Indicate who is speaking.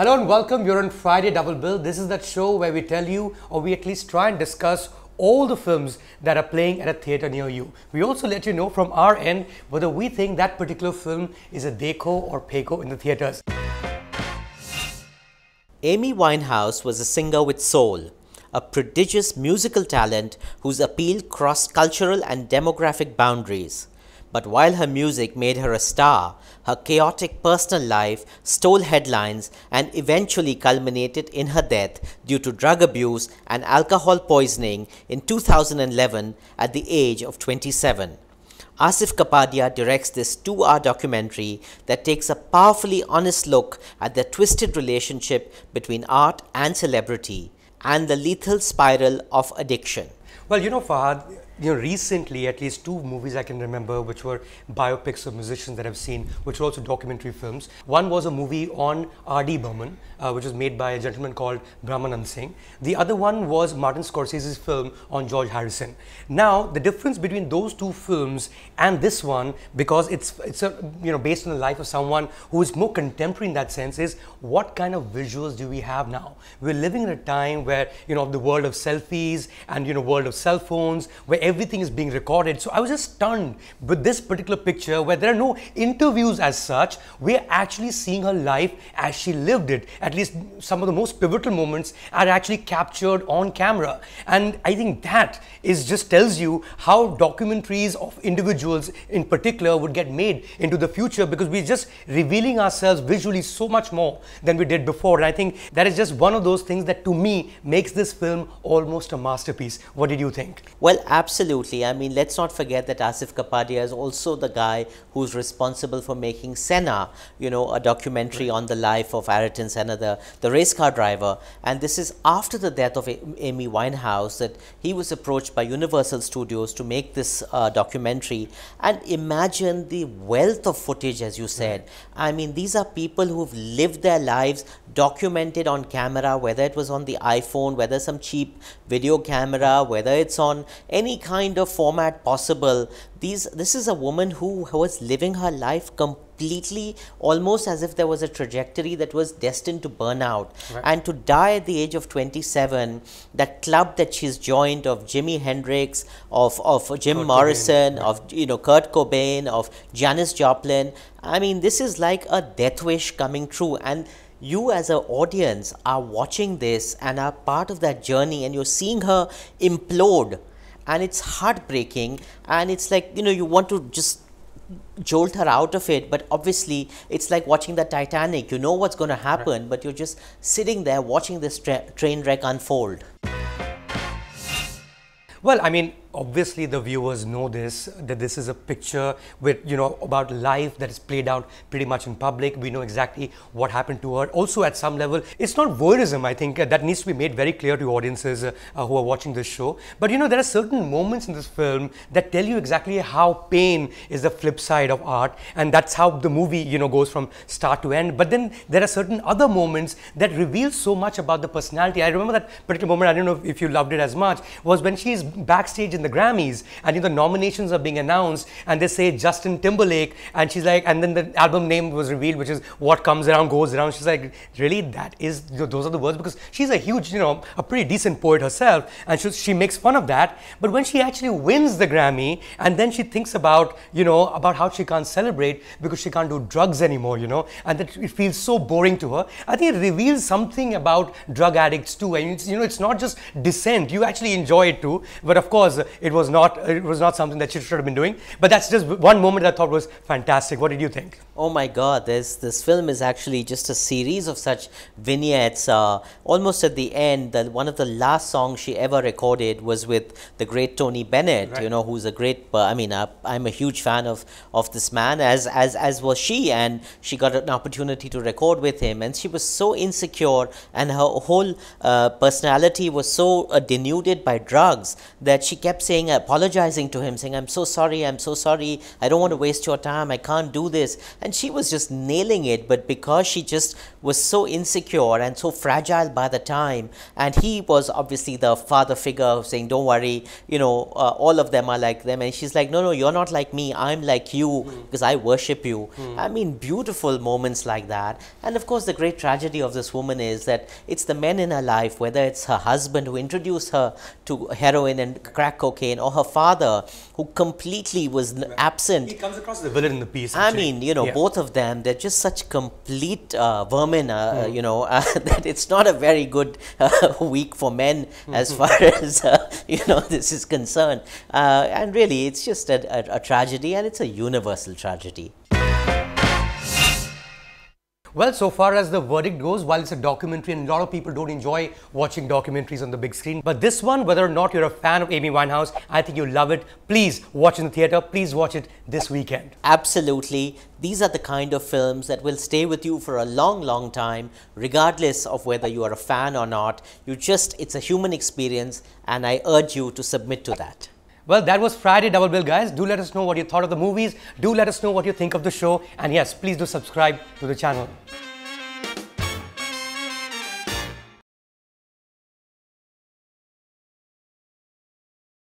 Speaker 1: Hello and welcome. You're on Friday Double Bill. This is that show where we tell you, or we at least try and discuss all the films that are playing at a theatre near you. We also let you know from our end whether we think that particular film is a Dekho or Peko in the theatres.
Speaker 2: Amy Winehouse was a singer with soul, a prodigious musical talent whose appeal crossed cultural and demographic boundaries. But while her music made her a star, her chaotic personal life stole headlines and eventually culminated in her death due to drug abuse and alcohol poisoning in 2011 at the age of 27. Asif Kapadia directs this 2-hour documentary that takes a powerfully honest look at the twisted relationship between art and celebrity and the lethal spiral of addiction.
Speaker 1: Well, Fahad, recently at least 2 movies I can remember which were biopics of musicians that I've seen, which were also documentary films. One was a movie on R.D. Burman, which was made by a gentleman called Brahmanand Singh. The other one was Martin Scorsese's film on George Harrison. Now, the difference between those 2 films and this one, because it's based on the life of someone who is more contemporary in that sense, is what kind of visuals do we have now? We're living in a time where, the world of selfies and, world of cell phones, where everything is being recorded. So I was just stunned with this particular picture where there are no interviews as such. We're actually seeing her life as she lived it. At least some of the most pivotal moments are actually captured on camera. And I think that just tells you how documentaries of individuals in particular would get made into the future, because we're just revealing ourselves visually so much more than we did before. And I think that is just one of those things that to me makes this film almost a masterpiece. What did you think?
Speaker 2: Well, absolutely. I mean, let's not forget that Asif Kapadia is also the guy who's responsible for making Senna, a documentary on the life of Ayrton Senna, the race car driver. And this is after the death of Amy Winehouse that he was approached by Universal Studios to make this documentary. And imagine the wealth of footage, as you said. I mean, these are people who've lived their lives documented on camera, whether it was on the iPhone, whether some cheap video camera, whether it's on any kind of format possible. This is a woman who was living her life completely, almost as if there was a trajectory that was destined to burn out. Right. And to die at the age of 27, that club that she's joined of Jimi Hendrix, of Jim Kurt Morrison, Cobain, of Kurt Cobain, of Janis Joplin. I mean, this is like a death wish coming true. And you as an audience are watching this and are part of that journey, and you're seeing her implode. And it's heartbreaking, and it's like, you want to just jolt her out of it, but obviously it's like watching the Titanic. You know what's going to happen, but you're just sitting there watching this train wreck unfold.
Speaker 1: Well, I mean, obviously the viewers know that this is a picture with, about life that is played out pretty much in public. We know exactly what happened to her. Also, at some level, it's not voyeurism. I think that needs to be made very clear to audiences who are watching this show. But, there are certain moments in this film that tell you exactly how pain is the flip side of art. And that's how the movie, goes from start to end. But then there are certain other moments that reveal so much about the personality. I remember that particular moment, I don't know if you loved it as much, was when she's backstage in the Grammys and the nominations are being announced and they say Justin Timberlake, and she's like, and then the album name was revealed, which is What Comes Around Goes Around. She's like, really, that is, those are the words? Because she's a huge, a pretty decent poet herself, and she makes fun of that. But when she actually wins the Grammy and then she thinks about, about how she can't celebrate because she can't do drugs anymore, and that it feels so boring to her, I think it reveals something about drug addicts too. I mean, it's not just dissent. You actually enjoy it too, but of course, it was not something that she should have been doing. But that's just one moment that I thought was fantastic. What did you think?
Speaker 2: Oh my God, this film is actually just a series of such vignettes. Almost at the end, one of the last songs she ever recorded was with the great Tony Bennett, right. Who's a great, I'm a huge fan of this man, as was she, and she got an opportunity to record with him, and she was so insecure, and her whole personality was so denuded by drugs that she kept kept saying, apologizing to him, saying, I'm so sorry, I don't want to waste your time, I can't do this. And she was just nailing it, but because she just was so insecure and so fragile by the time, and he was obviously the father figure saying, don't worry, all of them are like them. And she's like, no, you're not like me, I'm like you because I worship you. I mean, beautiful moments like that. And of course, the great tragedy of this woman is that it's the men in her life, whether it's her husband who introduced her to heroin and crack cocaine, or her father who completely was absent.
Speaker 1: He comes across as the villain in the piece.
Speaker 2: Actually. I mean, both of them, they're just such complete vermin, that it's not a very good week for men as far as, this is concerned. And really, it's just a tragedy, and it's a universal tragedy.
Speaker 1: Well, so far as the verdict goes, while it's a documentary and a lot of people don't enjoy watching documentaries on the big screen, but this one, whether or not you're a fan of Amy Winehouse, I think you'll love it. Please watch in the theater. Please watch it this weekend.
Speaker 2: Absolutely. These are the kind of films that will stay with you for a long, long time, regardless of whether you are a fan or not. It's a human experience, and I urge you to submit to that.
Speaker 1: Well, that was Friday Double Bill, guys. Do let us know what you thought of the movies. Do let us know what you think of the show. And yes, please do subscribe to the channel.